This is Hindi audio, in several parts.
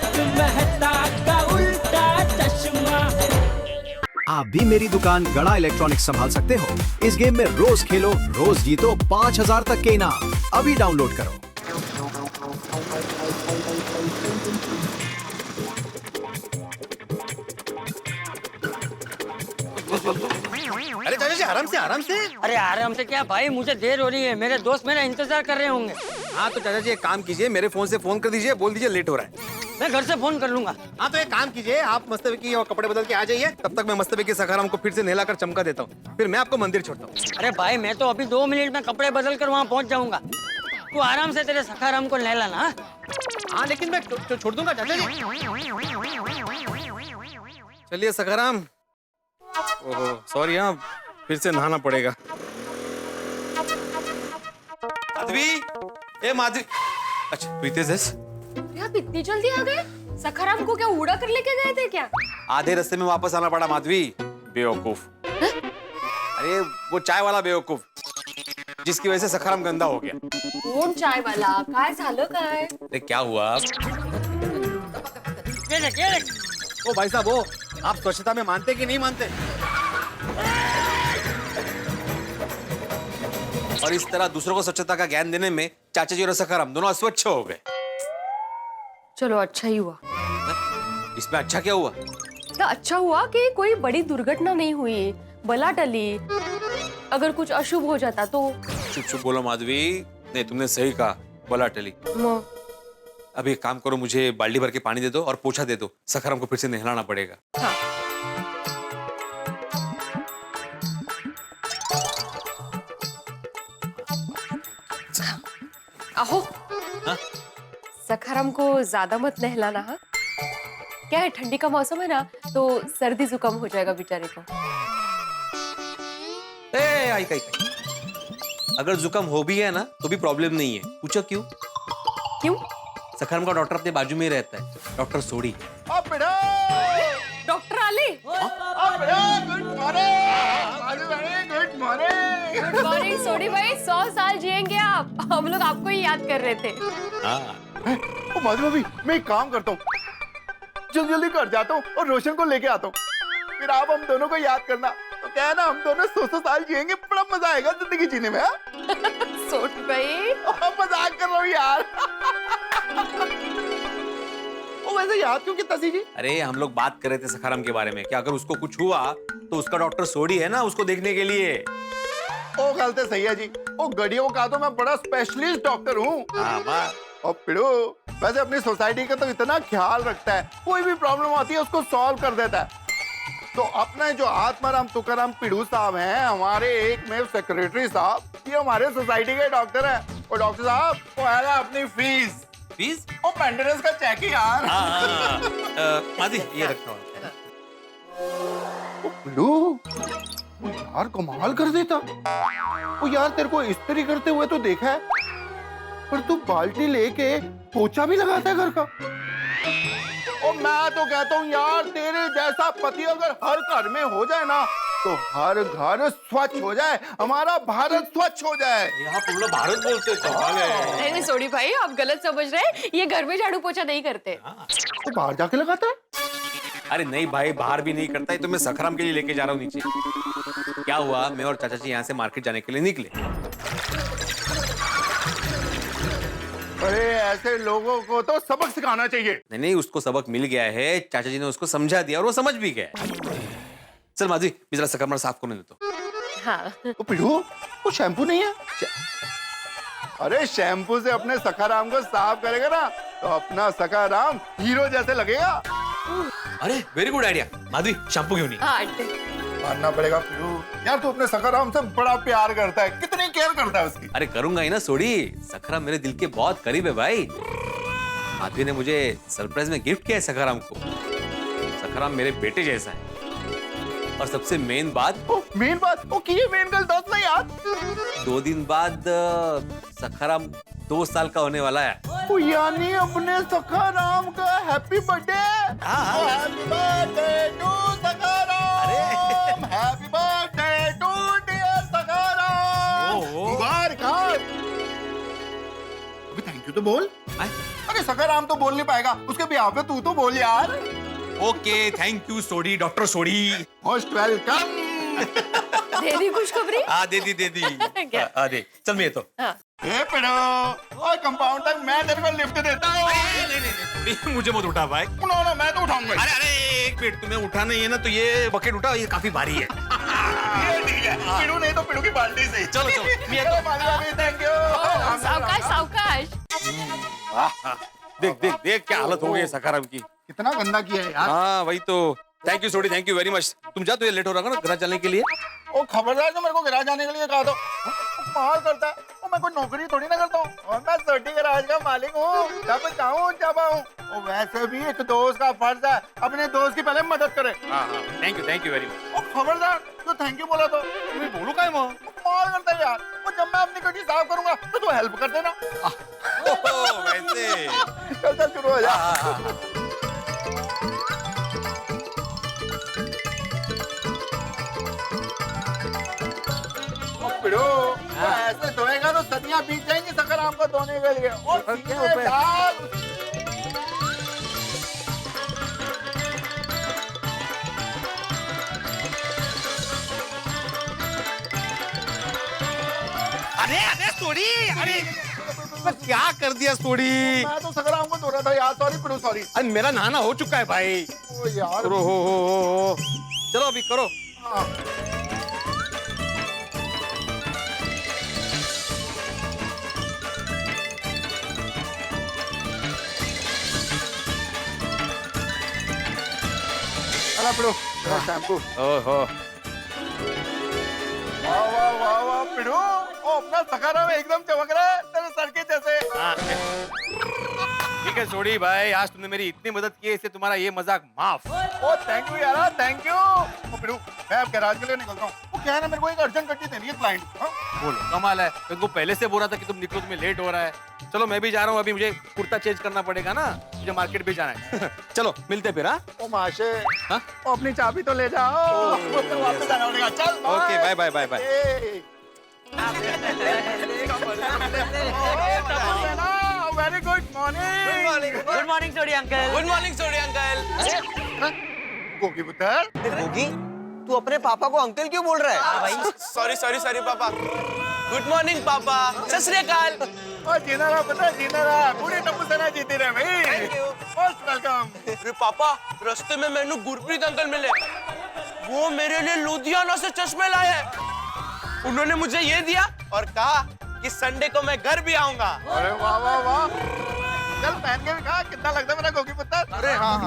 तारक मेहता का उल्टा चश्मा। आप भी मेरी दुकान गड़ा इलेक्ट्रॉनिक्स संभाल सकते हो। इस गेम में रोज खेलो, रोज जीतो 5000 तक के इनाम। अभी डाउनलोड करो। अरे चाचा जी आराम से आराम से। अरे आराम से क्या भाई, मुझे देर हो रही है, मेरे दोस्त मेरा इंतजार कर रहे होंगे। हाँ तो चाचा जी एक काम कीजिए, मेरे फोन से फोन कर दीजिए, बोल दीजिए लेट हो रहा है। मैं घर से फोन कर लूंगा। हाँ तो एक काम कीजिए, आप मस्तबेकी और कपड़े बदल के आ जाइए, तब तक मैं मस्तबेकी सखाराम को फिर से नहलाकर चमका देता हूँ, फिर मैं आपको मंदिर छोड़ता हूँ। अरे भाई मैं तो अभी 2 मिनट में कपड़े बदल कर वहाँ पहुँच जाऊंगा। तू आराम से तेरे सखाराम को नहलाना। हाँ लेकिन मैं छोड़ दूंगा चाचा जी। चलिए सखाराम। ओहो सॉरी, हाँ फिर से नहाना पड़ेगा। माधवी, ए माधवी। अच्छा प्रीतेश, आप इतनी जल्दी आ गए? सखाराम को क्या उड़ा कर लेके गए थे क्या? आधे रास्ते में वापस आना पड़ा माधवी। बेवकूफ। अरे वो चाय वाला बेवकूफ, जिसकी वजह से सखाराम गंदा हो गया। कौन चाय वाला? काय झालं काय? अरे क्या हुआ? ये देख, ये देख। ओ भाई साहब, वो आप स्वच्छता में मानते कि नहीं मानते? और इस तरह दूसरों को स्वच्छता का ज्ञान देने में चाचा जी और सखाराम दोनों अस्वच्छ हो गए। चलो अच्छा ही हुआ। इसमें अच्छा क्या हुआ? तो अच्छा हुआ कि कोई बड़ी दुर्घटना नहीं हुई, बला टली। अगर कुछ अशुभ हो जाता तो? चुप चुप बोलो माधवी। नहीं तुमने सही कहा, बला टली। अभी एक काम करो, मुझे बाल्टी भर के पानी दे दो और पोछा दे दो, सखाराम को फिर से नहलाना पड़ेगा। हाँ। आहो। हाँ? सखाराम को ज्यादा मत नहलाना। हाँ क्या है, ठंडी का मौसम है ना, तो सर्दी जुकाम हो जाएगा बेचारे को। आई अगर जुकाम हो भी है ना तो भी प्रॉब्लम नहीं है। पूछो क्यों? क्यों? सखाराम का डॉक्टर अपने बाजू में ही रहता है, डॉक्टर सोडी। डॉक्टर आले। गुड मॉर्निंग सोडी भाई, 100 साल जिएंगे आप। हम लोग आपको ही याद कर रहे थे। हाँ माधवी भाभी, मैं एक काम करता हूँ, जल्दी जल्दी घर जाता हूँ और रोशन को लेके आता हूँ, फिर आप हम दोनों को याद करना। तो क्या है ना, हम दोनों 100 साल जिएंगे, बड़ा मजा आएगा जिंदगी जीने में। सोडी भाई मजाक कर रहा हूँ यार। वो वैसे याद क्यों किया जी? अरे हम लोग बात कर रहे थे सखाराम के बारे में कि अगर उसको कुछ हुआ तो उसका डॉक्टर सोडी है ना, उसको देखने के लिए। ओ गलते सही है जी, वो गड़ियों का तो मैं बड़ा स्पेशलिस्ट डॉक्टर हूँ। और पिड़ो वैसे अपनी सोसाइटी का तो इतना ख्याल रखता है, कोई भी प्रॉब्लम आती है उसको सॉल्व कर देता है। तो अपने जो आत्माराम तुकाराम पिड़ू साहब हैं, हमारे एक में सेक्रेटरी साहब, ये हमारे सोसाइटी के डॉक्टर हैं। और डॉक्टर साहब वो है ना अपनी फीस वो मेंटेनेंस का चेक ही यार। माधवी ये रखता हूँ। पिड़ू यार कमाल कर देता। वो यार तेरे को इस्त्री करते हुए तो देखा है, पर तू बाल्टी लेके पोछा भी लगाता है घर का। और मैं तो कहता हूँ यार, तेरे जैसा पति अगर हर घर में हो जाए ना, तो हर घर स्वच्छ हो जाए, हमारा भारत स्वच्छ हो जाए। यहाँ पूरा भारत बोलते हैं। नहीं सोडी भाई, आप गलत समझ रहे हैं, ये घर में झाड़ू पोछा नहीं करते। तो बाहर जाके लगाता है? अरे नहीं भाई, बाहर भी नहीं करता है, तो मैं सखाराम के लिए लेके जा रहा हूँ नीचे। क्या हुआ, मैं और चाचा जी यहाँ से मार्केट जाने के लिए निकले। अरे ऐसे लोगों को तो सबक सिखाना चाहिए। नहीं उसको सबक मिल गया है, चाचा जी ने उसको समझा दिया और वो समझ भी गया। चल माधवी, जरा सखाराम साफ करने दे तो। हाँ। वो पिड़ू, वो शैम्पू नहीं है? अरे शैम्पू से अपने सखाराम को साफ करेगा ना, तो अपना सखाराम हीरो जैसे लगेगा। अरे very good idea. Madhavi shampoo क्यों नहीं? मानना पड़ेगा पिड़ू, यार तू अपने सखाराम से बड़ा प्यार करता है, कितनी केयर करता है उसकी। अरे करूंगा ही ना सोडी, सखाराम मेरे दिल के बहुत करीब है भाई। माधवी ने मुझे सरप्राइज में गिफ्ट किया है सखाराम को। सखाराम मेरे बेटे जैसा है। और सबसे मेन बात, मेन गल दस ना यार। 2 दिन बाद सखाराम 2 साल का होने वाला है। यानी अपने सखाराम का happy birthday. Happy birthday to Sakharam, happy birthday to dear Sakharam. मुबारक। अभी थैंक यू तो बोल। अरे क्योंकि सखाराम तो बोल नहीं पाएगा, उसके बिहाफ पे तू तो बोल यार। Okay, thank you Sodhi, doctor Sodhi. Most welcome. दे दी खुशखबरी। हाँ दे दी। क्या? दे, चल मैं तो। हाँ। ए पिड़ो, ओए कंपाउंड तक मैं तेरे को लिफ्ट देता हूँ। नहीं, मुझे मत उठा भाई। नो, मैं तो उठाऊंगा। अरे एक मिनट, तुम्हें उठा नहीं है ना, तो ये बकेट उठा, ये काफी भारी है। ये ठीक है, पिड़ू नहीं तो पिड़ू की बाल्टी से। चलो मैं तो। Thank you. सावकाश। देख क्या हालत हो गई है सखाराम की। कितना गंदा किया है यार। हाँ वही तो। Thank you Sodhi, thank you very much. तुम जा, तुझे लेट हो रहा है ना घर चलने के लिए। ओ खबरदार जो मेरे को गैराज जाने के लिए कहा तो मार करता है। ओ मैं कोई नौकरी थोड़ी ना करता हूँ, और मैं सर्टी गैराज का मालिक हूँ। जब चाहूँ जब आऊँ। ओ वैसे भी एक दोस्त का फर्ज है अपने दोस्त की पहले मदद करे। हाँ थैंक यू वेरी मच। ओ खबरदार जो थैंक यू बोला तो मैं बोलूँ क्या है मार करता है यार। और जब मैं अपनी गड्डी साफ करूंगा तो तू हेल्प कर देना। वैसे चल शुरू हो जा। पिड़ो, ऐसे धोएगा तो सदियां बीत जाएंगी सखाराम को धोने के लिए। और सीधे डाल। अरे सोडी, अरे क्या कर दिया सोडी? मैं तो सखाराम को धो रहा था यार। सॉरी पिड़ो, सॉरी। अरे मेरा नहाना हो चुका है भाई। ओ यार। हो। चलो अभी करो। हाँ। अला पिड़ो, शैम्पू। ओहो। वाह पिड़ो, ओ अपना सखाराम एकदम चमक रहा है तेरे सर के जैसे। ठीक है सोडी भाई, आज तुमने मेरी इतनी मदद की है, इससे तुम्हारा ये मजाक माफ। ओ थैंक यू यार, थैंक यू। ओ पिड़ो, मैं अब गैराज के लिए निकलता हूँ। वो क्या है ना, मेरे को एक अर्जेंट गड्डी देनी है क्लाइंट। बोलो कमाल है, तुमको पहले से बोला था कि तुम निकलो, तुम्हें लेट हो रहा है। चलो मैं भी जा रहा हूँ, अभी मुझे कुर्ता चेंज करना पड़ेगा ना, मुझे मार्केट भी जाना है। चलो मिलते फिर। हाँ ओ माशे, हाँ? ओ अपनी चाबी तो ले जाओ। तो वापस जाना पड़ेगा। चल okay, bye bye. Very good morning. Good morning Sodhi uncle. Good morning Sodhi uncle. Gogi पुत्र, गोगी, तू अपने पापा को अंकल क्यों बोल रहा है? भाई सॉरी पापा। गुड मॉर्निंग पापा। सत श्री अकाल। ओ जीना रहा पुत्र, जीना रहा। पूरी टप्पू सेना जीती रहे भाई। Thank you. Most welcome. अरे पापा, रास्ते में मैंने गुरप्रीत अंकल मिले। वो मेरे लिए लुधियाना से चश्मे लाए हैं। उन्होंने मुझे ये दिया और कहा कि संडे को मैं घर भी आऊंगा। अरे वाह। चल पहन के भी खा, कितना लगता है मेरा गोगी पुत्र। अरे हाँ।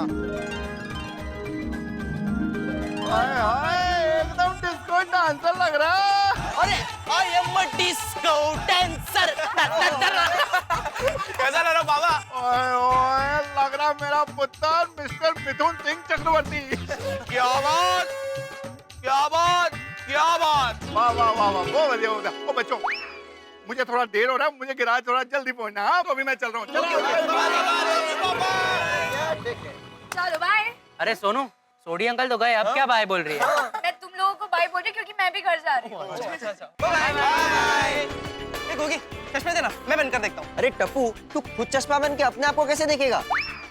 हाय एकदम डिस्को डांसर लग रहा है। अरे I am a disco dancer. कैसा लग रहा बाबा? ओए लग रहा मेरा पुत्र मिस्टर मिथुन सिंह चक्रवर्ती। क्या बात। वाह बहुत बढ़िया हो गया। ओ बच्चों, मुझे थोड़ा देर हो रहा है, मुझे गिराज थोड़ा जल्दी पहुंचना है। हाँ तो अभी मैं चल रहा हूँ। चलो बाय। अरे सोनू, सोडी अंकल तो गए, अब क्या बाय बोल रही है? मैं तुम लोगों को बाय बोल रही हूँ क्योंकि मैं भी घर जा रही हूँ। गोगी, चश्मे देना, मैं बंद कर देखता हूँ। अरे टप्पू, तू खुद चश्मा बन के अपने आप को कैसे देखेगा?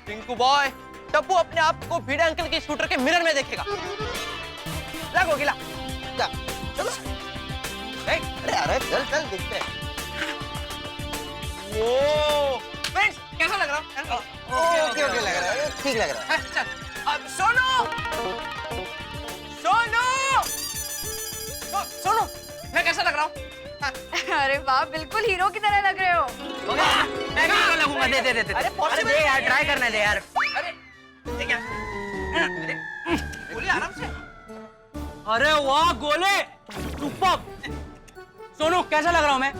टिंकू बॉय, टप्पू अपने आप को भिड़े अंकल के स्कूटर के मिरर में देखेगा। ला गोगी ला। चलो। अरे चल देखते हैं। वो फ्रेंड्स, कैसा लग रहा है? ओके लग रहा है, ठीक लग रहा है। चल अब सोनू, मैं कैसा लग रहा हूँ? अरे वाह, बिल्कुल हीरो की तरह लग रहे हो। मैं भी हीरो लगूंगा। दे। अरे दे यार, ट्राई करने दे यार। अरे ठीक है। बोलिए आराम से। अरे वाह गोले, सुपर। सोनू कैसा लग रहा हूँ मैं?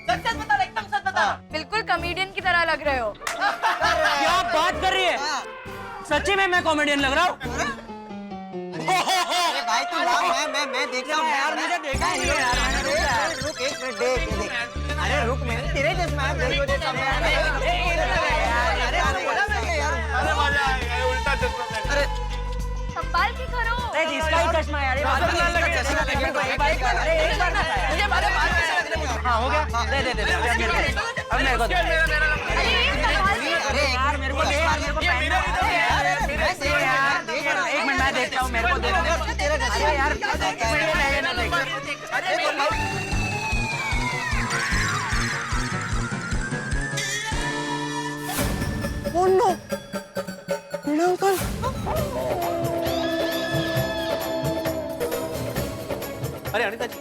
सच बता, एकदम सच बता। बिल्कुल कॉमेडियन की तरह लग रहे हो। क्या बात कर रही है? सच्ची में मैं कॉमेडियन लग रहा हूँ? अरे भाई तू ला, मैं देख रहा हूँ यार, मुझे देखा नहीं है यार। रुक एक मिनट, देख। अरे रुक, मैं तेरे चश्मा है, मेरे को चश्मा है। अरे मजा आएगा, उल्टा चश्मा। अरे संभाल के करो। अरे जिसका ही चश्मा है यार, ये बात नहीं है। अरे एक बार ना था। मुझे मारे हाँ हो गया। दे अब मेरे को दे। अरे संभाल के एक मिनट मैं देखता हूँ, मेरे को दे दो। अरे यार Oh no! मीणा अंकल। अरे अनिता जी,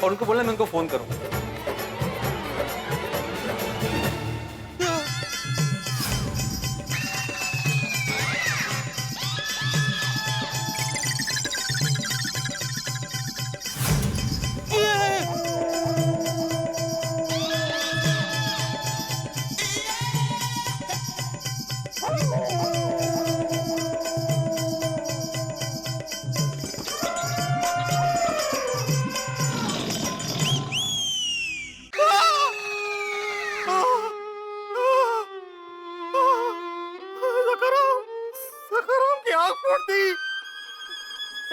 और उनको बोलना मैं उनको फोन करूं। सखाराम की आंख फोड़ दी।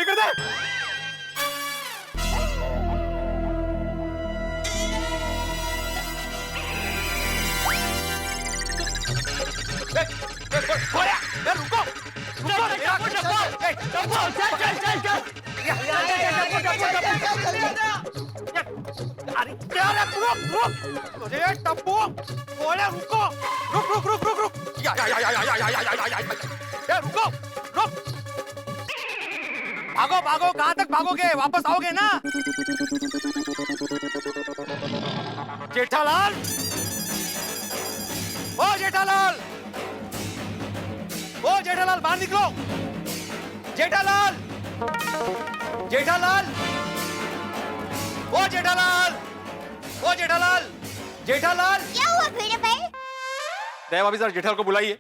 इधर दे। रुको अरे क्या रे, रुक अरे टप्पू बोले रुको, रुक या रुको, रुक भागो, कहां तक भागोगे? वापस आओगे ना? जेठालाल, ओ जेठालाल, बाहर निकलो। जेठालाल, क्या हुआ भिड़े भाई? दया भाभी सर जेठालाल को बुलाइए।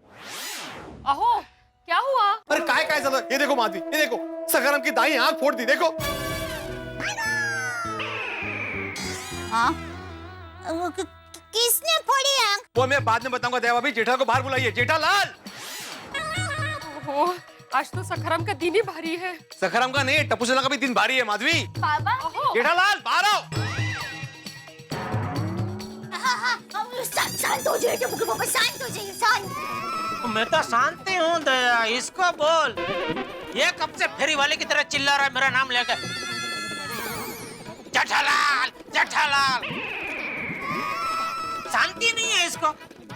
अहो क्या हुआ? अरे काय ज्यादा, ये देखो माधवी, ये देखो सखाराम की दाई आंख फोड़ दी, देखो। हाँ? किसने फोड़ी आंख? वो मैं बाद में बताऊंगा। दया भाभी, जेठालाल को बाहर बुलाइए। जेठालाल, ओहो, आज तो सखाराम का दिन ही भारी है। सखाराम का नहीं, टप्पू सेना का भी दिन भारी है। माधवी, बाबा? जेठालाल बाहर आओ। शांत हो जाइए टप्पू के पापा, शांत हो जाइए, शांत। मैं तो शांति हूँ दया, इसको बोल। ये कब से फेरी वाले की तरह चिल्ला रहा है मेरा नाम लेकर? जेठालाल, शांति नहीं है इसको।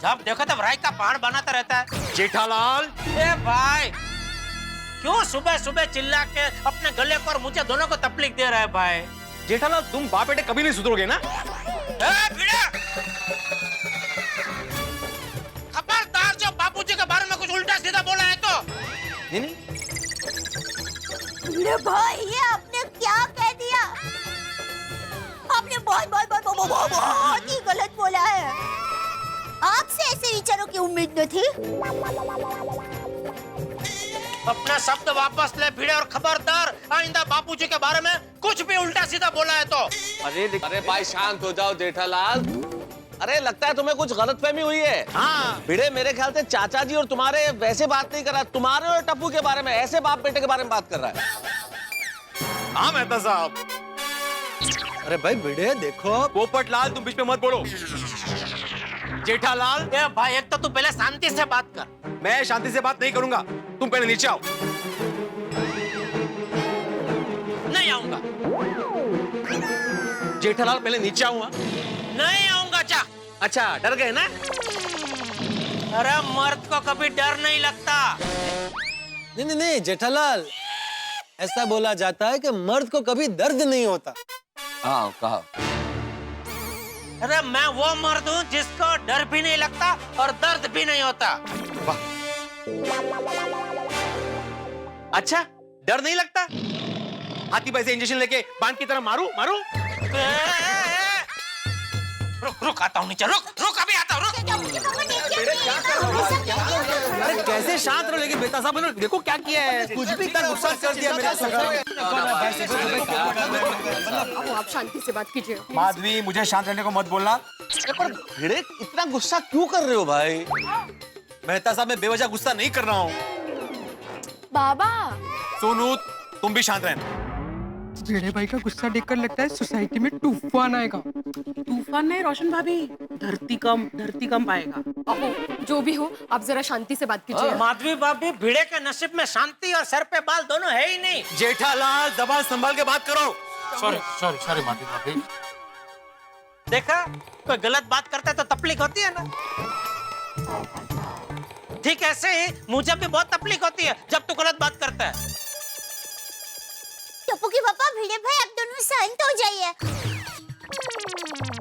जब देखो तब राय का पहाड़ बनाता रहता है। जेठालाल, ए भाई, क्यों सुबह सुबह चिल्ला के अपने गले को और मुझे दोनों को तकलीफ दे रहा है भाई? जेठालाल तुम बाप बेटे कभी नहीं सुधरोगे ना? खबरदार, जो बापूजी के बारे में कुछ उल्टा सीधा बोला है तो। नहीं, अरे भाई, ये आपने क्या कह दिया? आपने बहुत ही गलत बोला है। आपसे ऐसे विचारों की उम्मीद न थी। अपना शब्द वापस ले भिड़े, और खबरदार आइंदा बापूजी के बारे में कुछ भी उल्टा सीधा बोला है तो। अरे भाई शांत हो जाओ जेठालाल। अरे लगता है तुम्हें कुछ गलतफहमी हुई है। हाँ, भिड़े मेरे ख्याल से चाचा जी और तुम्हारे वैसे बात नहीं कर रहा, तुम्हारे और टप्पू के बारे में, ऐसे बाप बेटे के बारे में बात कर रहा है। हाँ मेहता साहब। अरे भाई भिड़े देखो, पोपटलाल तुम बीच में मत बोलो। जेठालाल, ए भाई, एक तो तू पहले शांति से बात कर। मैं शांति से बात नहीं करूंगा, तुम पहले नीचे आओ। नहीं आऊंगा, जेठालाल पहले नीचे आऊंगा। नहीं आऊंगा। जा। अच्छा डर गए ना? अरे मर्द को कभी डर नहीं लगता। नहीं जेठालाल, ऐसा बोला जाता है कि मर्द को कभी दर्द नहीं होता। हाँ कहा। अरे मैं वो मर्द हूँ जिसको डर भी नहीं लगता और दर्द भी नहीं होता। वाह, अच्छा डर नहीं लगता? हाथी भाई से इंजेक्शन लेके बांध की तरह मारू? रुक आता हूँ नीचे, रुक अभी आता हूँ, रुक। अरे कैसे शांत रहो, लेकिन बेटा साहब देखो क्या किया है, कुछ भी इतना गुस्सा कर दिया मेरे अब आप शांति से बात कीजिए। माधवी, मुझे शांत रहने को मत बोलना। पर भिड़े इतना गुस्सा क्यों कर रहे हो भाई? मेहता साहब, मैं बेवजह गुस्सा नहीं कर रहा हूँ। बाबा सोनू, तुम भी शांत रहना। भिड़े भाई का गुस्सा देखकर लगता है सोसाइटी में तूफान आएगा। तूफान नहीं रोशन भाभी, धरती कम आएगा। अहो, जो भी हो, आप जरा शांति से बात कीजिए। माधवी भाभी, भिड़े के नसीब में शांति और सर पे बाल दोनों है ही नहीं। जेठालाल, जबान संभाल के बात करो। सॉरी माधवी भाभी। देखा, कोई गलत बात करता है तो तकलीफ होती है ना। ठीक ऐसे ही मुझे भी बहुत तकलीफ होती है जब तू गलत बात करता है। टप्पू के पापा, भिड़े भाई, आप दोनों शांत हो जाइए।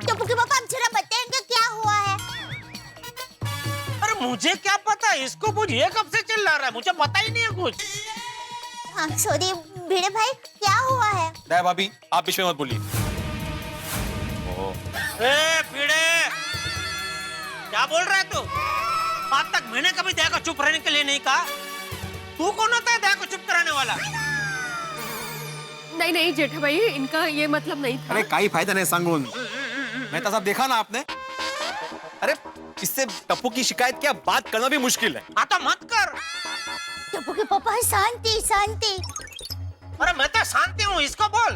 टप्पू के पापा, आप जरा बताएंगे क्या हुआ है? अरे मुझे क्या पता, इसको पूछ, ये कब से चिल्ला रहा है, मुझे पता ही नहीं है कुछ। हाँ सॉरी भिड़े भाई, क्या हुआ है? दया भाभी, आप बीच में मत बोलिए। ए भिड़े, क्या बोल रहा है तू? आज तक मैंने कभी दया को चुप रहने के लिए नहीं कहा। तू कौन होता है दया को चुप कराने वाला? नहीं जेठा भाई, इनका ये मतलब नहीं था। अरे काही फायदा नहीं सांगून। मेहता साहब, देखा ना आपने? अरे इससे टप्पू की शिकायत क्या, बात करना भी मुश्किल है। हाँ तो मत कर। टप्पू के पापा, शांति शांति। अरे मैं तो शांति हूँ, इसको बोल।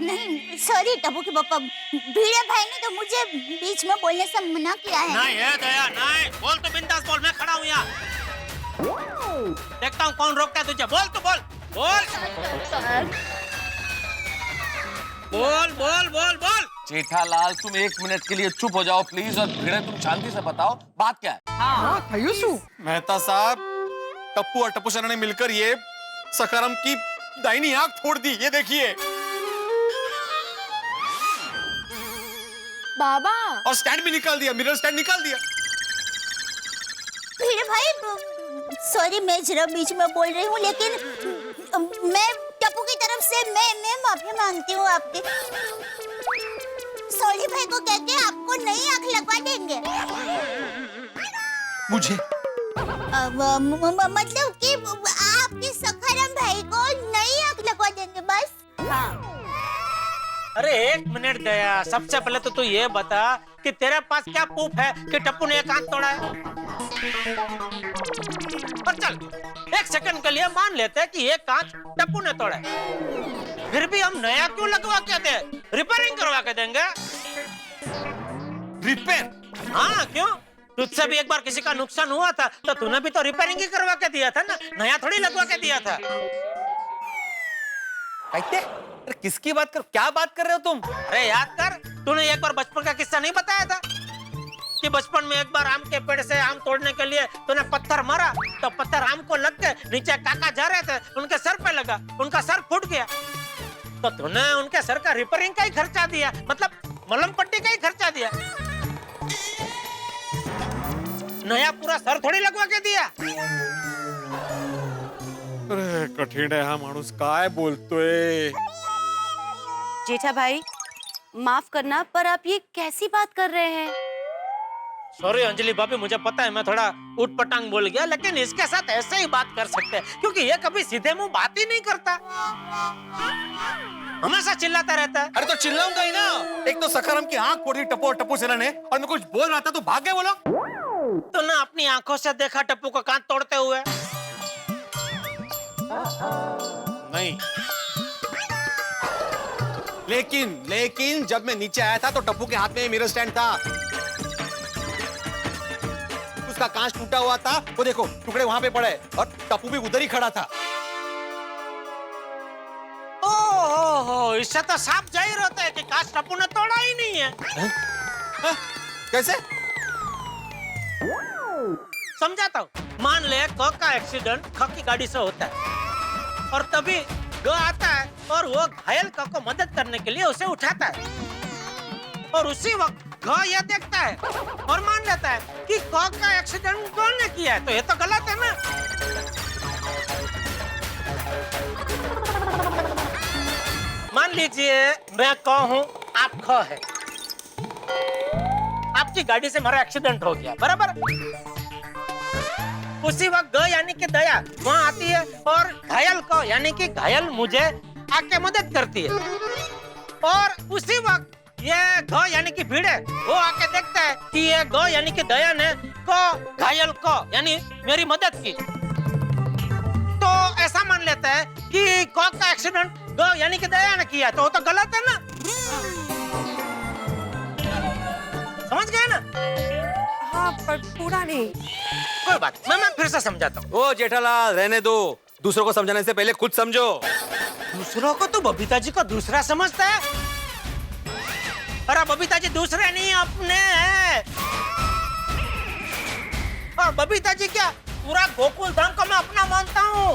नहीं सॉरी टप्पू के पापा, भिड़े भाई ने तो मुझे बीच में बोलने से मना किया है। नहीं है दया, नहीं बोल, तो बिंदास बोल, मैं खड़ा हूँ यहाँ। देखता हूँ कौन रोकता है तुझे, बोल तो बोल, बोल बोल बोल बोल बोल। जेठालाल, तुम 1 मिनट के लिए चुप हो जाओ प्लीज, और भिड़े तुम शांति से बताओ बात क्या है। हाँ, मेहता साहब, टप्पू और टप्पू सेना ने मिलकर ये सखाराम की दाहिनी आंख फोड़ दी, ये देखिए। बाबा, और स्टैंड भी निकाल दिया, मिरर स्टैंड निकाल दिया। भिड़े भाई सॉरी, मैं जरा बीच में बोल रही हूँ, लेकिन मैं टप्पू की तरफ से मैं माफी मांगती हूँ आपकी। सॉरी भाई को कह के आपको नई आंख लगवा देंगे। मुझे मतलब कि आपके सखाराम भाई को नई आंख लगवा देंगे बस। हाँ। अरे 1 मिनट दया, सबसे पहले तो तू ये बता कि तेरे पास क्या प्रूफ है कि टप्पू ने एक हाथ तोड़ा है? पर चल, 1 सेकंड के लिए मान लेते हैं कि ये कांच टप्पू ने तोड़ा है, फिर भी हम नया क्यों लगवा के दे, रिपेयरिंग करवा के देंगे। रिपेयर? हाँ, क्यों? तुझसे भी एक बार किसी का नुकसान हुआ था तो तूने भी तो रिपेयरिंग ही करवा के दिया था ना, नया थोड़ी लगवा के दिया था। अरे किसकी बात कर, क्या बात कर रहे हो तुम? अरे याद कर, तूने एक बार बचपन का किस्सा नहीं बताया था कि बचपन में एक बार आम के पेड़ से आम तोड़ने के लिए तूने पत्थर मारा, तो पत्थर आम को लग के नीचे काका जा रहे थे, उनके सर पे लगा, उनका सर फूट गया, तो तूने उनके सर का रिपेयरिंग का ही खर्चा दिया, मतलब मलहम पट्टी का ही खर्चा दिया, नया पूरा सर थोड़ी लगवा के दिया। अरे कठीण है हा माणूस, काय बोलतोय? जेठा भाई, माफ करना, पर आप ये कैसी बात कर रहे हैं? सॉरी अंजलि भाभी, मुझे पता है मैं थोड़ा उटपटांग बोल गया, लेकिन इसके साथ ऐसे ही बात कर सकते हैं क्योंकि ये कभी सीधे मुंह बात ही नहीं करता, हमेशा चिल्लाता रहता है। अरे तो चिल्लाऊंगा ही ना, एक तो सखाराम की आंख फोड़ दी टप्पू और टप्पू सेना ने, और मैं कुछ बोल रहा था तो भाग गए वो लोग। तो ना अपनी आंखों से देखा टप्पू को कांच तोड़ते हुए? नहीं, लेकिन जब मैं नीचे आया था तो टप्पू के हाथ में मिरर स्टैंड था, उसका कांच टूटा हुआ था, वो देखो टुकड़े वहां पे पड़े, और टप्पू भी उधर ही खड़ा था। ओहो, इससे तो साफ जाहिर होता है कि कांच टप्पू ने तोड़ा ही नहीं है। हा? कैसे? समझाता हूँ, मान ले क का एक्सीडेंट ख की गाड़ी से होता है, और तभी ग आता है और वो घायल क को मदद करने के लिए उसे उठाता है, और उसी वक्त घ यह देखता है और मान लेता है कि क का एक्सीडेंट ग ने किया है, तो ये तो गलत है ना। मान लीजिए मैं क हूँ, आप ख है, आपकी गाड़ी से मेरा एक्सीडेंट हो गया, बराबर? उसी वक्त ग यानी कि दया वहाँ आती है और घायल को यानी कि घायल मुझे आके मदद करती है। और उसी वक्त ये घ यानी कि भीड़ है वो आके देखता है कि ये ग यानी कि दया ने को घायल को यानी मेरी मदद की, तो ऐसा मान लेता है कि को का एक्सीडेंट ग यानी कि दया ने किया, तो वो तो गलत है ना। समझ गए ना? हाँ पर पूरा नहीं। कोई बात मैं फिर से समझाता हूँ। ओ जेठालाल रहने दो, दूसरों को समझाने से पहले खुद समझो। दूसरों को तो बबीता जी को दूसरा समझता है। अरे बबीता जी दूसरे नहीं अपने हैं। और बबीता जी क्या पूरा गोकुल धाम को मैं अपना मानता हूँ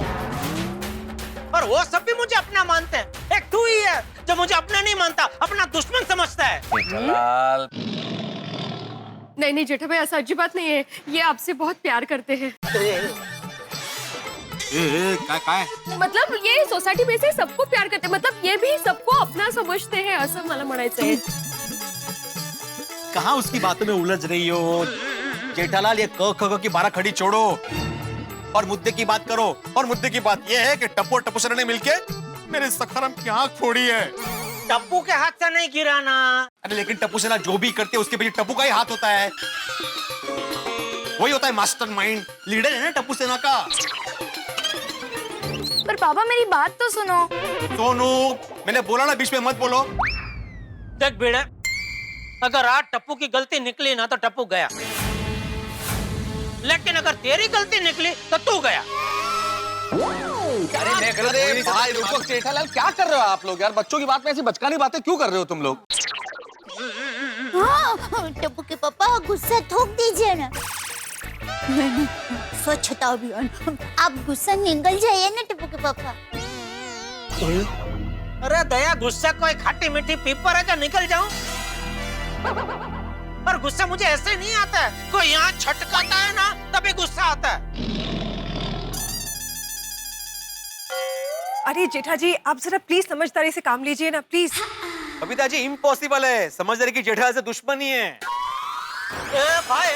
और वो सब भी मुझे अपना मानते हैं। एक तू ही है जो मुझे अपना नहीं मानता, अपना दुश्मन समझता है। जेठालाल नहीं नहीं जेठा भाई ऐसा अच्छी बात नहीं है, ये आपसे बहुत प्यार करते हैं। काय मतलब ये सोसायटी में से सबको प्यार करते हैं, मतलब ये भी सबको अपना समझते हैं असं मला म्हणायचं आहे। कहाँ उसकी बातों में उलझ रही हो जेठालाल? ये क ख की 12 खड़ी छोड़ो और मुद्दे की बात करो। और मुद्दे की बात ये है कि टप्पू और टप्पूसर ने मिलके मेरे सखाराम की आंख फोड़ी है। टप्पू के हाथ से नहीं गिराना। अरे लेकिन टप्पू सेना जो भी करते उसके पीछे टप्पू का ही हाथ होता है। वही होता है मास्टरमाइंड, लीडर है ना टप्पू सेना का। पर पापा मेरी बात तो सुनो। सोनू मैंने बोला ना बीच में मत बोलो। देख बेड़े, अगर आज टप्पू की गलती निकली ना तो टप्पू गया, लेकिन अगर तेरी गलती निकली तो तू गया। अरे मैं गलत अरे भाई रुको जेठालाल, क्या कर रहे हो आप लोग यार? बच्चों की बात में ऐसी बचकानी बातें क्यों कर रहे हो तुम लोग? हाँ, टप्पू के पापा गुस्सा थोक दीजिए ना। नहीं, स्वच्छता अभियान, आप गुस्सा निकल जाइए ना टप्पू के पापा। अरे दया, गुस्सा कोई खट्टी मीठी पीपर है जो निकल जाऊं? पर गुस्सा मुझे ऐसे नहीं आता है, कोई यहाँ छटकाता है ना तभी गुस्सा आता है। अरे जेठा जी आप जरा प्लीज समझदारी से काम लीजिए ना प्लीज। बबीता जी इम्पॉसिबल है, समझदारी की जेठालाल से दुश्मनी है। भाई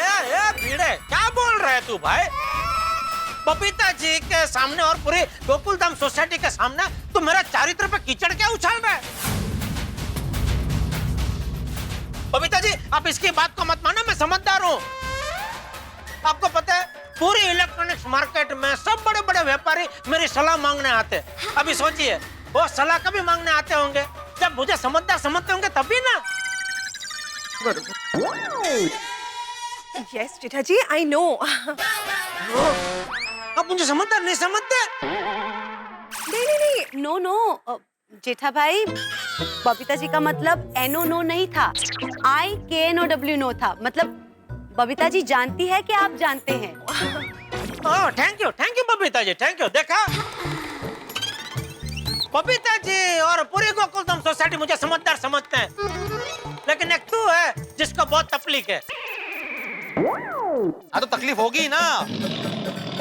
भीड़े, क्या बोल रहे तू भाई? बबीता जी के सामने और पूरी गोकुलधाम सोसाइटी के सामने तू मेरा चारित्र पे कीचड़ क्या उछाल रहा है? बबीता जी आप इसकी बात को मत मानो, मैं समझदार हूँ। आपको पता है पूरी इलेक्ट्रॉनिक्स मार्केट में सब बड़े बड़े व्यापारी मेरी सलाह मांगने आते। अभी सोचिए वो सलाह कभी मांगने आते होंगे जब मुझे समझदार समझते होंगे तभी ना। Yes Jetha ji I know. आप मुझे समझदार नहीं समझते? नहीं नो नो जेठा भाई, बबीता जी का मतलब NO नो नहीं था, IKNOW नो था। मतलब बबीता जी जानती है कि आप जानते हैं। Oh thank you Babita ji, thank you. देखा बबीता जी और पूरी गोकुलधाम सोसाइटी मुझे समझदार समझते हैं, लेकिन एक तू है जिसको बहुत तकलीफ है। हाँ तो तकलीफ होगी ना,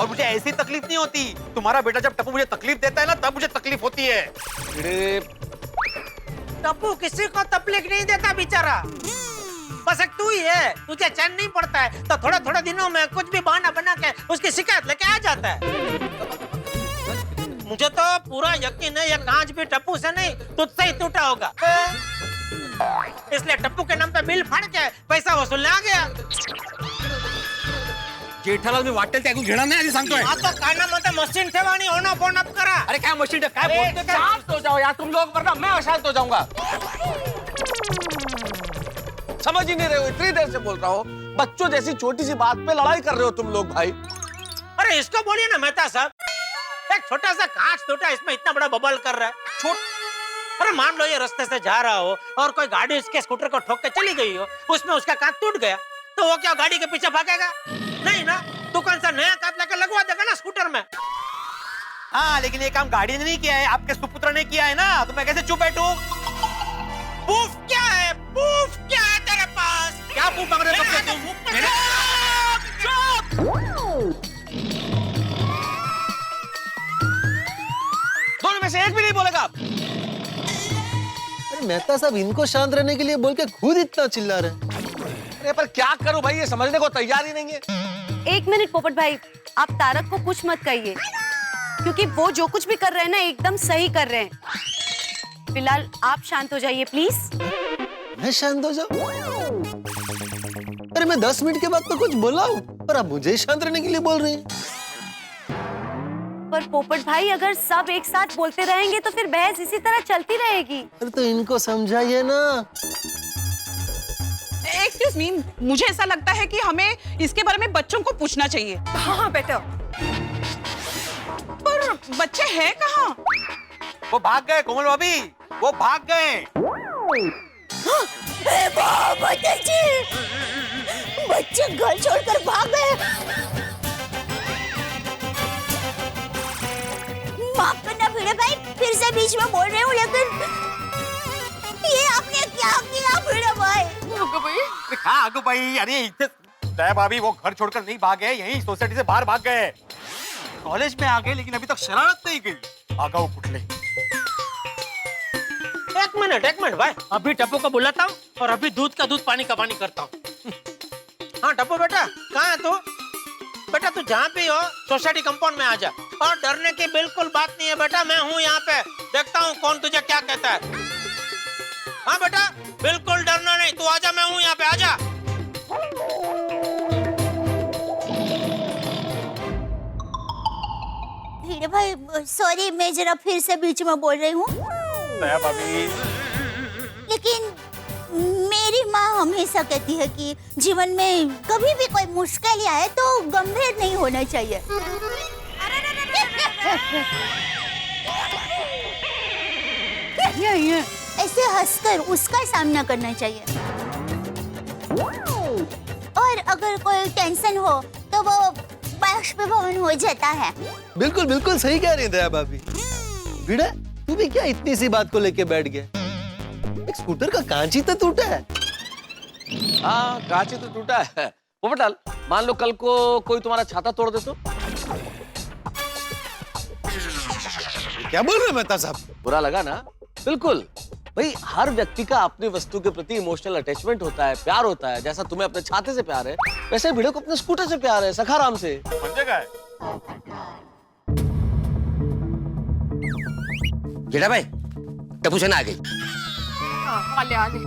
और मुझे ऐसी तकलीफ नहीं होती। तुम्हारा बेटा जब टप्पू मुझे तकलीफ देता है ना तब मुझे तकलीफ होती है। टप्पू किसी को तकलीफ नहीं देता बेचारा, बस एक तू ही है, तुझे चैन नहीं पड़ता है तो थोड़े थोड़े दिनों में कुछ भी बहाना बना के उसकी शिकायत लेके आ जाता है। मुझे तो पूरा यकीन है ये कांच भी टप्पू से नहीं तुझसे ही टूटा होगा, इसलिए टप्पू के नाम पे बिल फाड़ के पैसा वसूलने आ गया। जेठालाल मी वाटेल ते ऐकून घेणार नाही आधी सांगतोय। आता कानामध्ये मशीन ठेवानी ऑन ऑफ करा। अरे क्या मशीन है, क्या बोलते क्या? शांत हो जाओ यार तुम लोग, वरना मैं अशांत हो जाऊंगा। समझ ही नहीं रहे हो, इतनी देर से बोल रहा हूँ, बच्चों जैसी छोटी सी बात पे लड़ाई कर रहे हो तुम लोग भाई। अरे इसको बोलिए ना मेहता साहब, एक छोटा सा कांच टूटा इसमें इतना बड़ा बबल कर रहा है। अरे मान लो ये रास्ते से जा रहा हो और कोई गाड़ी उसके स्कूटर को ठोक के चली गई हो, उसमें उसका कांच टूट गया तो वो क्या गाड़ी के पीछे भागेगा? नहीं ना, दुकान से नया कांच लेकर लगवा देगा ना स्कूटर में। हाँ लेकिन ये काम गाड़ी ने नहीं किया है, आपके सुपुत्र ने किया है ना, तो मैं कैसे चुप बैठूं? प्रूफ क्या है? प्रूफ क्या है तेरे पास? क्या प्रूफ मांग रहे हो तुम? दोनों में से एक भी नहीं बोलेगा। अरे मेहता साहब इनको शांत रहने के लिए बोल के खुद इतना चिल्ला रहे हैं। पर क्या करूं भाई, ये समझने को तैयार ही नहीं है। एक मिनट पोपट भाई, आप तारक को कुछ मत कहिए, क्योंकि वो जो कुछ भी कर रहे हैं ना एकदम सही कर रहे हैं। फिलहाल आप शांत हो जाइए प्लीज। मैं शांत हो जाऊं? अरे मैं 10 मिनट के बाद तो कुछ बोला हूं, पर आप मुझे ही शांत रहने के लिए बोल रहे हैं। पर पोपट भाई, अगर सब एक साथ बोलते रहेंगे तो फिर बहस इसी तरह चलती रहेगी। अरे तो इनको समझाइए ना। एक्सक्यूज मी, मुझे ऐसा लगता है कि हमें इसके बारे में बच्चों को पूछना चाहिए। हाँ बेटा। पर बच्चे हैं कहाँ? वो भाग गए कोमल भाभी, वो भाग गए। बच्चे घर छोड़कर भाग गए। माफ करना भिड़े भाई, फिर से बीच में बोल रहे हूँ, लेकिन ये आपने क्या किया भिड़े भाई? कहाँ आगो भाई? अरे दया भाभी वो घर छोड़कर नहीं भागे, यहीं सोसाइटी से बाहर भाग गए। कॉलेज में आ गए लेकिन अभी तक शरारत नहीं की। आगाऊ कुटले। एक मिनट भाई, अभी टप्पू को बुलाता हूँ और अभी दूध का दूध पानी का पानी करता हूँ। हाँ टप्पू बेटा, कहाँ है तू? बेटा तू जहाँ भी हो सोसाइटी कंपाउंड में आ जा, और डरने की बिल्कुल बात नहीं है बेटा, मैं हूँ यहाँ पे, देखता हूँ कौन तुझे क्या कहता है। हाँ बेटा बिल्कुल डरना नहीं, तू आजा, मैं हूँ यहाँ पे, आजा। भिड़े भाई सॉरी, मैं जरा फिर से बीच में बोल रही हूँ, दया भाभी। लेकिन मेरी माँ हमेशा कहती है कि जीवन में कभी भी कोई मुश्किल आए तो गंभीर नहीं होना चाहिए। ऐसे हंसकर उसका सामना करना चाहिए, और अगर कोई टेंशन हो तो वो बाष्पीभवन हो जाता है। बिल्कुल बिल्कुल सही कह रही है दया भाभी। भिड़ा, तू भी क्या इतनी सी बात को लेके बैठ गया? एक स्कूटर का कांच ही तो टूटा है। हाँ कांच ही तो टूटा है। पोपटलाल, मान लो कल को कोई तुम्हारा छाता तोड़ दे तो? क्या बोल रहे हैं मेहता साहब? बुरा लगा ना? बिल्कुल भाई, हर व्यक्ति का अपनी वस्तु के प्रति इमोशनल अटैचमेंट होता है, प्यार होता है। जैसा तुम्हें अपने छाते से प्यार है, वैसे भिड़े को अपने स्कूटर से प्यार है, सखाराम से। समझेगा? भिड़ा भाई, टप्पू सेना आ गई। आले आले।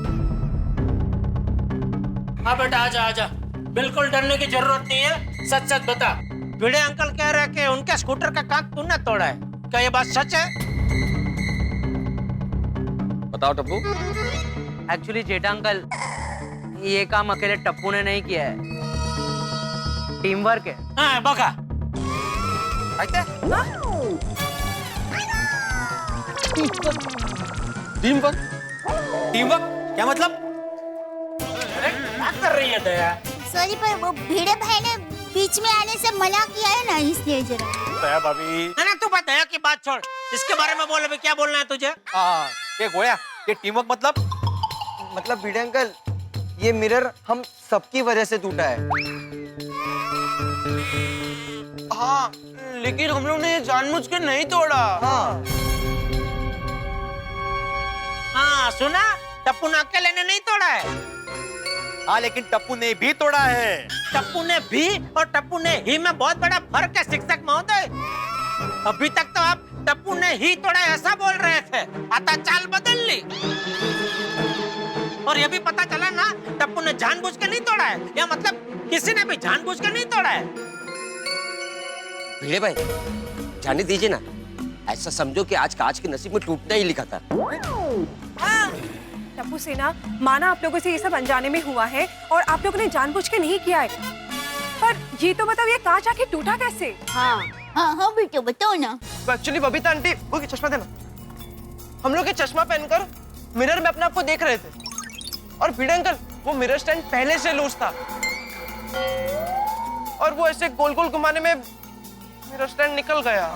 हाँ बेटा आजा आजा, बिल्कुल डरने की जरूरत नहीं है, सच सच बता। भिड़े अंकल कह रहे हैं कि उनके स्कूटर का कांच तूने तोड़ा है, क्या ये बात सच है? बताओ टप्पू। एक्चुअली जेठा अंकल, ये काम अकेले टप्पू ने नहीं किया है, टीम वर्क है। हाँ बगा। Team work? क्या मतलब? क्या कर रही है दया? सॉरी, पर वो भिड़े भाई ने बीच में आने से मना किया है ना, इसलिए जरा। दया भाभी। ना तू बात दया की बात छोड़, इसके बारे में बोल, अभी क्या बोलना है तुझे? ये गोया, ये टीम वर्क मतलब भिड़े अंकल, ये मिरर हम सबकी वजह से टूटा है। हाँ, लेकिन हम लोग ने जानबूझ के नहीं तोड़ा। हाँ सुना, टप्पू ने अकेले ने नहीं तोड़ा है। हाँ लेकिन टप्पू ने भी तोड़ा है। टप्पू ने भी और टप्पू ने ही में बहुत बड़ा फर्क है शिक्षक महोदय। अभी तक तो आप टप्पू ने ही तोड़ा ऐसा बोल रहे थे, आता चाल बदल ली, और ये भी पता चला ना टप्पू ने जानबूझ के नहीं तोड़ा है, या मतलब किसी ने भी जानबूझ के नहीं तोड़ा है। भिड़े भाई जाने दीजिए ना, ऐसा समझो कि आज कांच के नसीब में टूटना ही लिखा था। टप्पू सेना, माना आप लोगों से ये सब अनजाने में हुआ है और आप लोगों ने जानबूझ के नहीं किया है, पर ये तो बताओ ये कांच आखिर टूटा कैसे? हाँ बेटा बताओ ना। एक्चुअली बबीता आंटी, वो चश्मा देना। हम लोग ये चश्मा पहनकर मिरर में अपने आप को देख रहे थे, और भिड़े अंकल वो मिरर स्टैंड पहले से लूज था, और वो ऐसे गोल गोल घुमाने में मिरर स्टैंड निकल गया।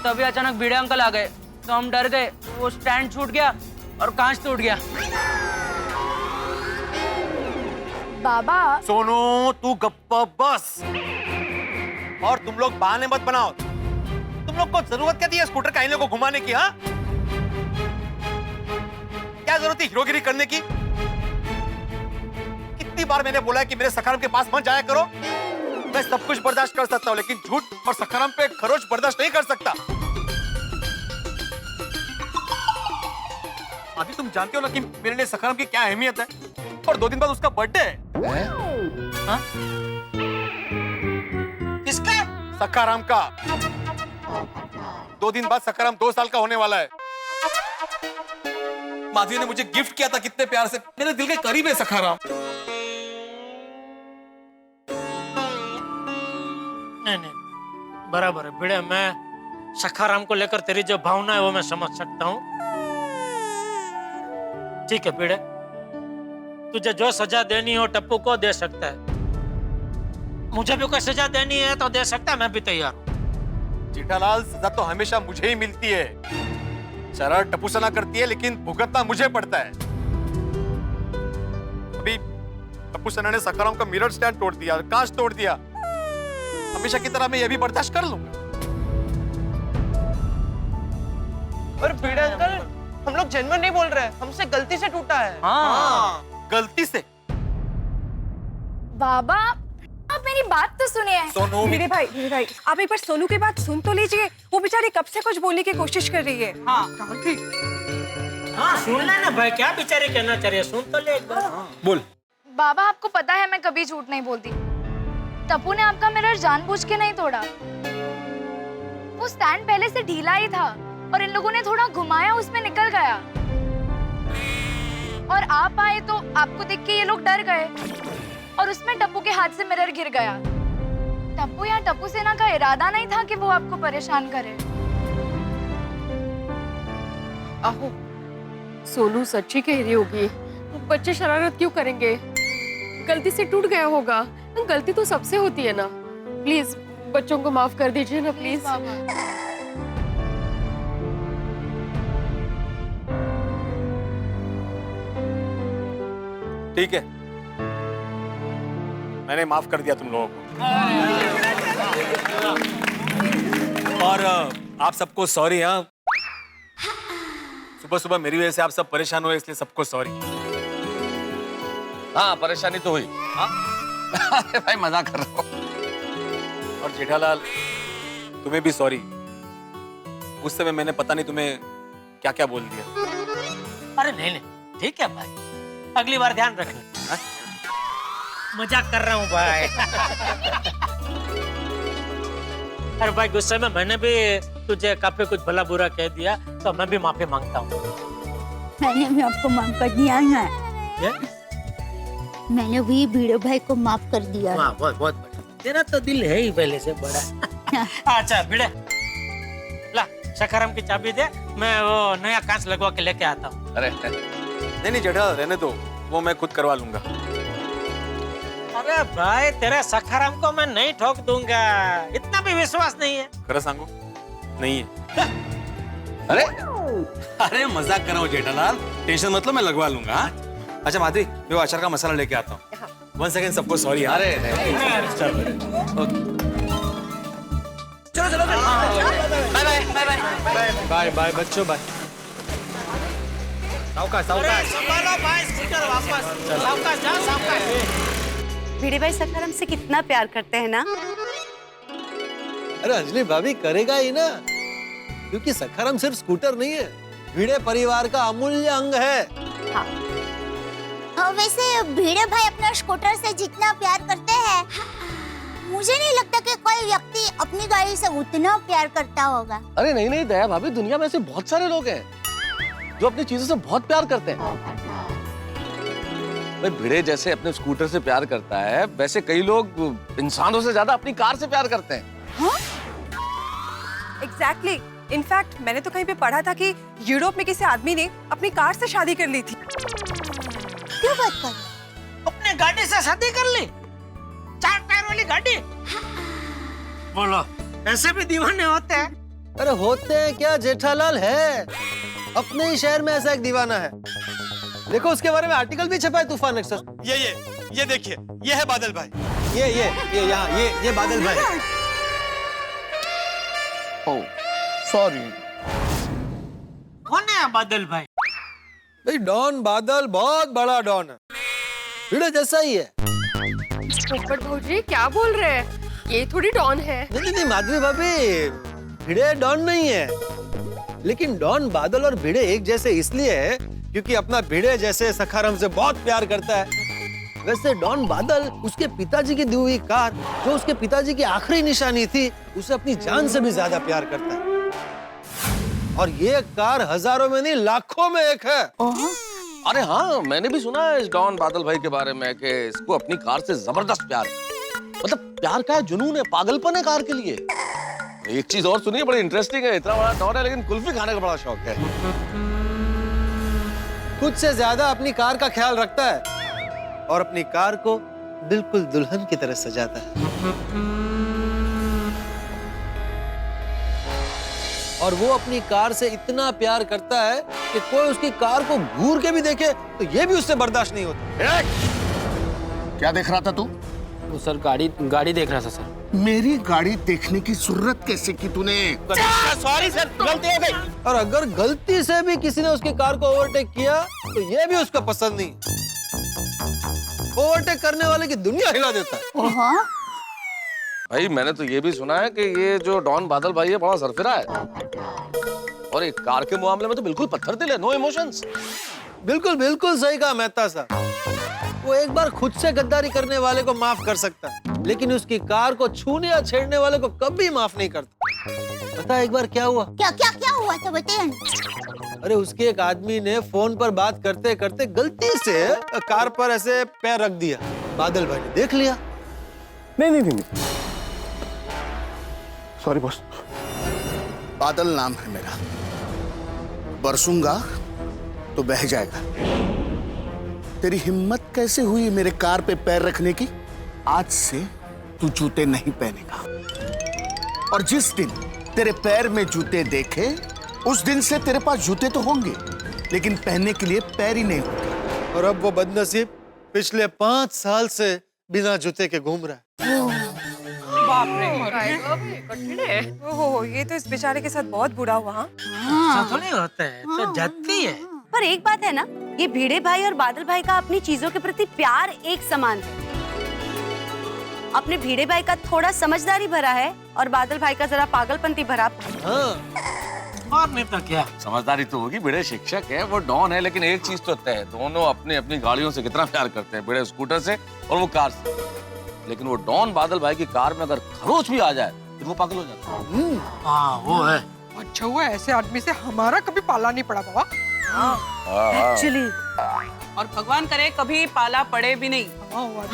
तभी अचानक भिड़े अंकल आ गए तो हम डर गए, वो स्टैंड छूट गया और कांच टूट गया। बाबा सोनू तू गप्पा बस, और तुम लोग बहाने मत बनाओ। तुम लोग को जरूरत क्या थी स्कूटर का को घुमाने की? हाँ क्या जरूरत थी हीरोगिरी करने की? बार मैंने बोला है कि मेरे सखाराम के पास मत जाया करो। मैं सब कुछ बर्दाश्त कर सकता हूँ, लेकिन झूठ और सखाराम पे खरोच बर्दाश्त नहीं कर सकता। अभी तुम जानते हो ना कि मेरे लिए सखाराम की क्या अहमियत है, और 2 दिन बाद उसका बर्थडे है। हाँ? किसका? सखाराम का। 2 दिन बाद सखाराम 2 साल का होने वाला है। माधवी ने मुझे गिफ्ट किया था कितने प्यार से, मेरे दिल के करीब है सखाराम। नहीं, बराबर है भिड़े। मैं सखाराम को लेकर तेरी जो भावना है वो मैं समझ सकता हूँ। ठीक है भिड़े, तुझे जो सजा देनी हो टप्पू को दे सकता है। मुझे भी कोई सजा देनी है तो दे सकता है, मैं भी तैयार हूँ। जेठालाल, सजा तो हमेशा मुझे ही मिलती है। शरारत टप्पू सना करती है, लेकिन भुगतना मुझे पड़ता है। अभी टप्पू सना ने सखाराम का मिरर स्टैंड तोड़ दिया, कांच तोड़ दिया। हमेशा की तरह मैं ये भी बर्दाश्त कर लूंगा। और भिड़े अंकल, हम लोग जेन्युइन नहीं बोल रहे हैं, हमसे गलती से टूटा है। हाँ, गलती से। बाबा, आप मेरी बात तो सुनिए। सोनू, भिड़े भाई, आप एक बार सोनू की बात सुन तो लीजिए। वो बेचारी कब से कुछ बोलने की कोशिश कर रही है। हाँ, सुन लेना भाई, क्या बेचारी कहना चाह रही है, सुन तो ले एक बार। बोल। बाबा, आपको पता है मैं कभी झूठ नहीं बोलती। टप्पू ने आपका मिरर जानबूझ के नहीं तोड़ा। वो स्टैंड पहले से ढीला ही था और इन लोगों ने थोड़ा घुमाया, उसमें निकल गया। और आप आए तो आपको देख के ये लोग डर गए और उसमें टप्पू के हाथ से मिरर गिर गया। टप्पू या टप्पू सेना का इरादा नहीं था कि वो आपको परेशान करे। आहो, सोनू सच्ची कह रही होगी। बच्चे शरारत क्यों करेंगे? गलती से टूट गया होगा। गलती तो सबसे होती है ना। प्लीज बच्चों को माफ कर दीजिए ना, प्लीज। ठीक है, मैंने माफ कर दिया तुम लोगों को। और आप सबको सॉरी। हाँ, सुबह सुबह मेरी वजह से आप सब परेशान हुए, इसलिए सबको सॉरी। हाँ, परेशानी तो हुई। हाँ? अरे भाई, मजाक कर रहा हूँ। और जेठालाल, तुम्हें भी सॉरी। उस समय मैंने पता नहीं तुम्हें क्या क्या बोल दिया। अरे नहीं, ठीक है भाई, अगली बार ध्यान रखना। मजाक कर रहा हूँ भाई। अरे भाई, गुस्से में मैंने भी तुझे काफी कुछ भला बुरा कह दिया, तो मैं भी माफी मांगता हूँ। मैंने भी आपको माफ कर दिया ना। मैंने भी भिड़े भाई को माफ कर दिया। वाह, बहुत बढ़िया। तेरा तो दिल है ही पहले से बड़ा। अच्छा भिड़े, ला सखाराम की चाबी दे, मैं वो नया कांच लगवा के लेके आता हूँ। अरे नहीं जेठा, रहने दो, वो मैं खुद करवा लूंगा। अरे भाई, तेरे सखाराम को मैं नहीं ठोक दूंगा, इतना भी विश्वास नहीं है। खरा सांगो, नहीं है। अरे अरे मजाक कर रहा हूँ जेठालाल, टेंशन मतलब मैं लगवा लूंगा। अच्छा माधवी, मैं वो अचार का मसाला लेके आता हूँ। 1 सेकेंड, सबको सॉरी। अरे चलो, बाय बाय बच्चों, बाय। संभालो भाई, स्कूटर वापस। सावकाश जा, सावकाश। भिड़े भाई सखाराम से कितना प्यार करते हैं ना। अरे अंजलि भाभी, करेगा ही ना, क्योंकि सखाराम सिर्फ स्कूटर नहीं है, भिड़े परिवार का अमूल्य अंग है। हाँ। वैसे भिड़े भाई अपना स्कूटर से जितना प्यार करते हैं, मुझे नहीं लगता कि कोई व्यक्ति अपनी गाड़ी से उतना प्यार करता होगा। अरे नहीं दया भाभी, दुनिया में ऐसे बहुत सारे लोग हैं जो अपनी चीजों से बहुत प्यार करते हैं। भाई, भिड़े जैसे अपने स्कूटर से प्यार करता है, वैसे कई लोग इंसानों से ज्यादा अपनी कार से प्यार करते हैं। एग्जैक्टली। इनफैक्ट मैंने तो कहीं पे पढ़ा था कि यूरोप में किसी आदमी ने अपनी कार से शादी कर ली थी। क्यों बात कर? अपने गाड़ी से शादी कर ली? 4 टायर वाली गाड़ी? बोलो, ऐसे भी दीवाने होते हैं? अरे होते हैं क्या जेठालाल, है अपने ही शहर में ऐसा एक दीवाना है। देखो, उसके बारे में आर्टिकल भी छपा है तूफान एक्सप्रेस। ये देखिए, ये है बादल भाई। ये यहाँ, ये बादल भाई। ओह, सॉरी। कौन है बादल भाई? भाई डॉन बादल बहुत बड़ा डॉन है। भिड़े जैसा ही है। पोपट भौजी क्या बोल रहे हैं? ये थोड़ी डॉन है। नहीं माधवी भाभी, भिड़े डॉन नहीं है, लेकिन डॉन बादल और भिड़े एक जैसे इसलिए है क्योंकि अपना भिड़े जैसे सखाराम से बहुत प्यार करता है। वैसे डॉन बादल उसके पिताजी की दी हुई कार, जो उसके पिताजी की आखिरी निशानी थी, उसे अपनी जान से भी ज्यादा प्यार करता है। और ये कार हजारों में नहीं लाखों में एक है। अरे हाँ, मैंने भी सुना है इस डॉन बादल भाई के बारे में कि इसको अपनी कार से जबरदस्त प्यार है। मतलब प्यार का जुनून है, पागलपन है कार के लिए। एक चीज और सुनिए, बड़ी इंटरेस्टिंग है। इतना बड़ा डॉन है लेकिन कुल्फी खाने का बड़ा शौक है। खुद से ज्यादा अपनी कार का ख्याल रखता है और अपनी कार को बिल्कुल दुल्हन की तरह सजाता है। और वो अपनी कार से इतना प्यार करता है कि कोई उसकी कार को घूर के भी देखे तो ये भी उससे बर्दाश्त नहीं होता। क्या देख रहा था तू? वो सर गाड़ी देख रहा था सर। मेरी गाड़ी देखने की जरूरत कैसे की तूने? सॉरी सर, गलती हो गई। और अगर गलती से भी किसी ने उसकी कार को ओवरटेक किया तो ये भी उसको पसंद नहीं। ओवरटेक करने वाले की दुनिया हिला देता है। भाई मैंने तो ये भी सुना है कि ये जो डॉन बादल भाई है बड़ा सरफिरा है, और एक कार के मामले में तो बिल्कुल पत्थर दिल है, नो इमोशंस। बिल्कुल बिल्कुल सही कहा मेहता साहब। वो एक बार खुद से गद्दारी करने वाले को माफ कर सकता है, लेकिन उसकी कार को छूने या छेड़ने वाले को कभी माफ नहीं करता। पता है एक बार क्या हुआ? क्या हुआ तो बताइए। अरे उसके एक आदमी ने फोन पर बात करते करते गलती से कार पर ऐसे पैर रख दिया। बादल भाई ने देख लिया। नहीं सॉरी बॉस। बादल नाम है मेरा, बरसूंगा तो बह जाएगा। तेरी हिम्मत कैसे हुई मेरे कार पे पैर रखने की? आज से तू जूते नहीं पहनेगा, और जिस दिन तेरे पैर में जूते देखे उस दिन से तेरे पास जूते तो होंगे लेकिन पहनने के लिए पैर ही नहीं होंगे। और अब वो बदनसीब पिछले 5 साल से बिना जूते के घूम रहा है। बाप रे, कठिन है। ओहो, ये तो इस बेचारे के साथ बहुत बुरा हुआ। ऐसा तो नहीं होता है, तो जाती है। पर एक बात है ना, ये भिड़े भाई और बादल भाई का अपनी चीजों के प्रति प्यार एक समान है। अपने भिड़े भाई का थोड़ा समझदारी भरा है और बादल भाई का जरा पागलपंती भरा। और नहीं तो क्या। समझदारी तो होगी, भिड़े शिक्षक है, वो डॉन है, लेकिन एक चीज तो तय है, दोनों अपनी अपनी गाड़ियों से कितना प्यार करते हैं। भिड़े स्कूटर से और वो कार से, लेकिन वो डॉन बादल भाई की कार में अगर खरोच भी आ जाए तो वो पागल हो जाता है। हाँ वो है। अच्छा हुआ ऐसे आदमी से हमारा कभी पाला नहीं पड़ा बाबा। एक्चुअली, और भगवान करे कभी पाला पड़े भी नहीं।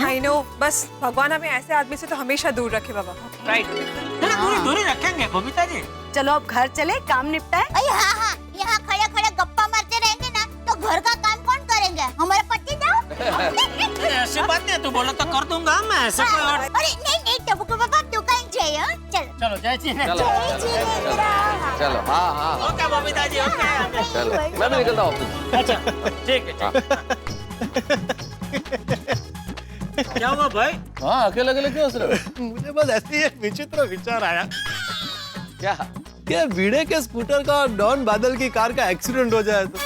I know, बस भगवान हमें ऐसे आदमी से तो हमेशा दूर रखे बाबा। राइट। दूरी रखेंगे बबीता जी। चलो अब घर चले, काम निपटाए। हाँ, यहाँ खड़े खड़े गप्पा मारते रहेंगे ना तो घर का काम कौन करेंगे? हमारे पति जाओ। ऐसी बात नहीं, तू बोला तो कर दूंगा मैं। ऐसा कोई और। अरे नहीं टबू को पापा तू कहीं जाइए। चलो जय जी ने। चलो हाँ। Okay Babita ji, okay. चलो मैं भी निकलता हूँ ऑफिस। अच्छा ठीक है। क्या हुआ भाई? हाँ अकेले क्यों हंस रहे हो? मुझे बस ऐसे ही एक विचित्र विचार आया। क्या? क्या भिड़े के स्कूटर का और डॉन बादल की कार का एक्सीडेंट हो जाए तो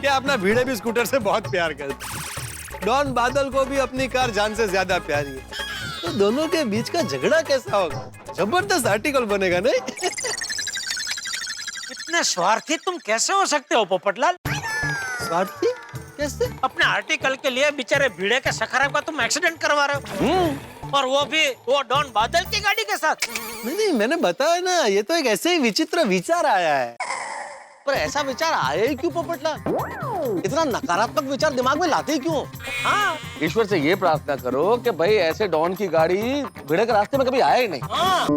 क्या अपना भिड़े भी स्कूटर से बहुत प्यार करता, डॉन बादल को भी अपनी कार जान से ज्यादा प्यारी है, तो दोनों के बीच का झगड़ा कैसा होगा? जबरदस्त आर्टिकल बनेगा नहीं? इतने स्वार्थी तुम कैसे हो सकते हो पोपटलाल? स्वार्थी कैसे? अपने आर्टिकल के लिए बेचारे भिड़े के सखाराम का तुम एक्सीडेंट करवा रहे हो, और वो भी वो डॉन बादल की गाड़ी के साथ। नहीं मैंने बताया ना, ये तो एक ऐसे ही विचित्र विचार आया है। पर ऐसा विचार आया ही क्यों पोपटलाल? इतना नकारात्मक विचार दिमाग में लाते ही क्यों? हाँ। ईश्वर से ये प्रार्थना करो कि भाई ऐसे डॉन की गाड़ी भिड़े के रास्ते में कभी आए ही नहीं। हाँ।